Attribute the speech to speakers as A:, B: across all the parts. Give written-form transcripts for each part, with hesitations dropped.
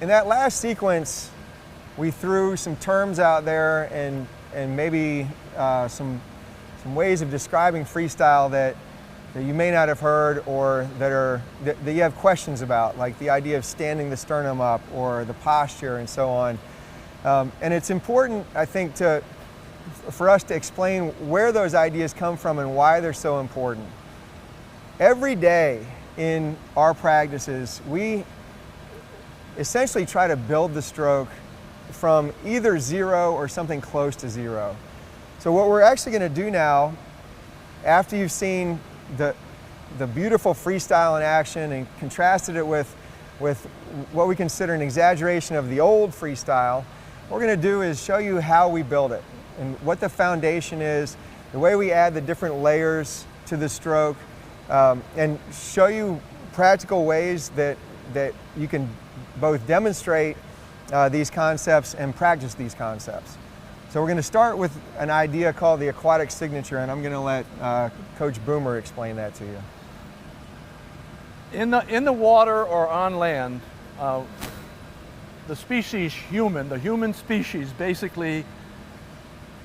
A: in that last sequence, we threw some terms out there and maybe some ways of describing freestyle that you may not have heard, or that you have questions about, like the idea of standing the sternum up or the posture and so on. And it's important, I think, for us to explain where those ideas come from and why they're so important. Every day in our practices, we essentially try to build the stroke from either zero or something close to zero. So what we're actually going to do now, after you've seen the beautiful freestyle in action and contrasted it with what we consider an exaggeration of the old freestyle, what we're going to do is show you how we build it and what the foundation is, the way we add the different layers to the stroke, and show you practical ways that you can both demonstrate these concepts and practice these concepts. So we're going to start with an idea called the aquatic signature, and I'm going to let Coach Boomer explain that to you.
B: In the water or on land, the species human, the human species, basically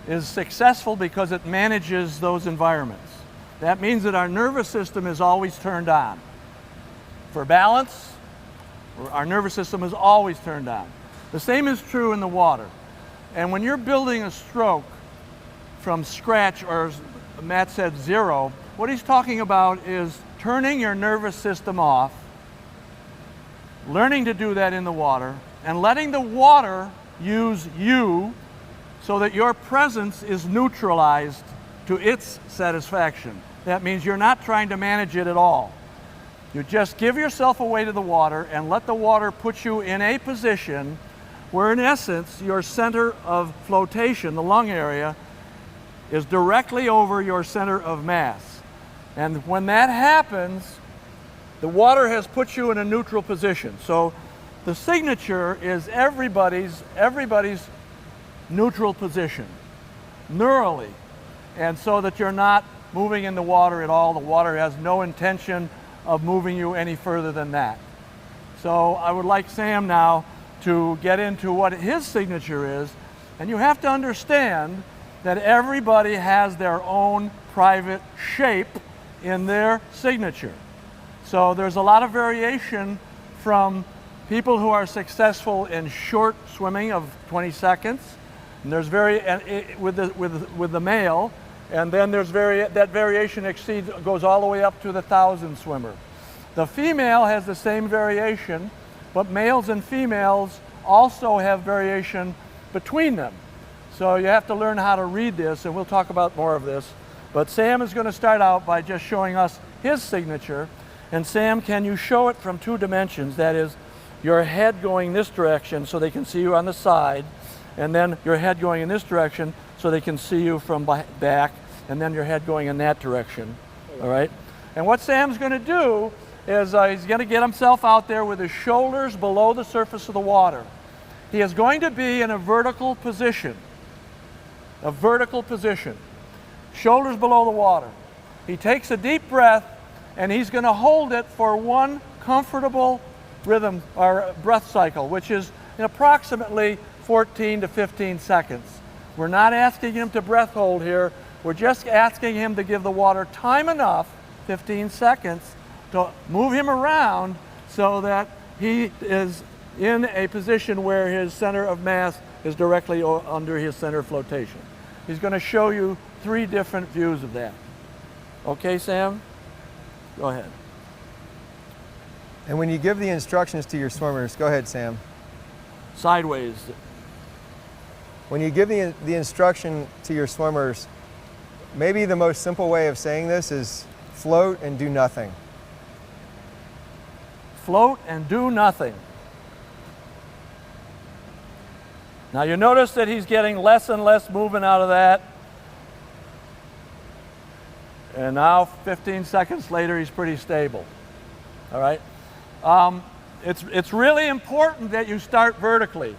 B: is successful because it manages those environments. That means that our nervous system is always turned on. For balance, our nervous system is always turned on. The same is true in the water. And when you're building a stroke from scratch, or as Matt said, zero, what he's talking about is turning your nervous system off, learning to do that in the water, and letting the water use you so that your presence is neutralized to its satisfaction. That means you're not trying to manage it at all. You just give yourself away to the water and let the water put you in a position where, in essence, your center of flotation, the lung area, is directly over your center of mass. And when that happens, the water has put you in a neutral position. So the signature is everybody's neutral position, neurally. And so that you're not moving in the water at all. The water has no intention of moving you any further than that. So I would like Sam now to get into what his signature is. And you have to understand that everybody has their own private shape in their signature. So there's a lot of variation from people who are successful in short swimming of 20 seconds, and there's with the male, and then there's that variation goes all the way up to the 1,000 swimmer. The female has the same variation, but males and females also have variation between them. So you have to learn how to read this, and we'll talk about more of this. But Sam is going to start out by just showing us his signature. And Sam, can you show it from two dimensions? That is, your head going this direction so they can see you on the side, and then your head going in this direction so they can see you from back, and then your head going in that direction. All right? And what Sam's going to do is he's going to get himself out there with his shoulders below the surface of the water. He is going to be in a vertical position. A vertical position. Shoulders below the water. He takes a deep breath, and he's going to hold it for one comfortable rhythm or breath cycle, which is in approximately 14 to 15 seconds. We're not asking him to breath hold here. We're just asking him to give the water time enough, 15 seconds, to move him around so that he is in a position where his center of mass is directly under his center of flotation. He's going to show you 3 different views of that. Okay, Sam? Go ahead.
A: And when you give the instructions to your swimmers, go ahead, Sam.
B: Sideways.
A: When you give the instruction to your swimmers, maybe the most simple way of saying this is float and do nothing.
B: Float and do nothing. Now you notice that he's getting less and less movement out of that. And now 15 seconds later, he's pretty stable. All right? It's really important that you start vertically.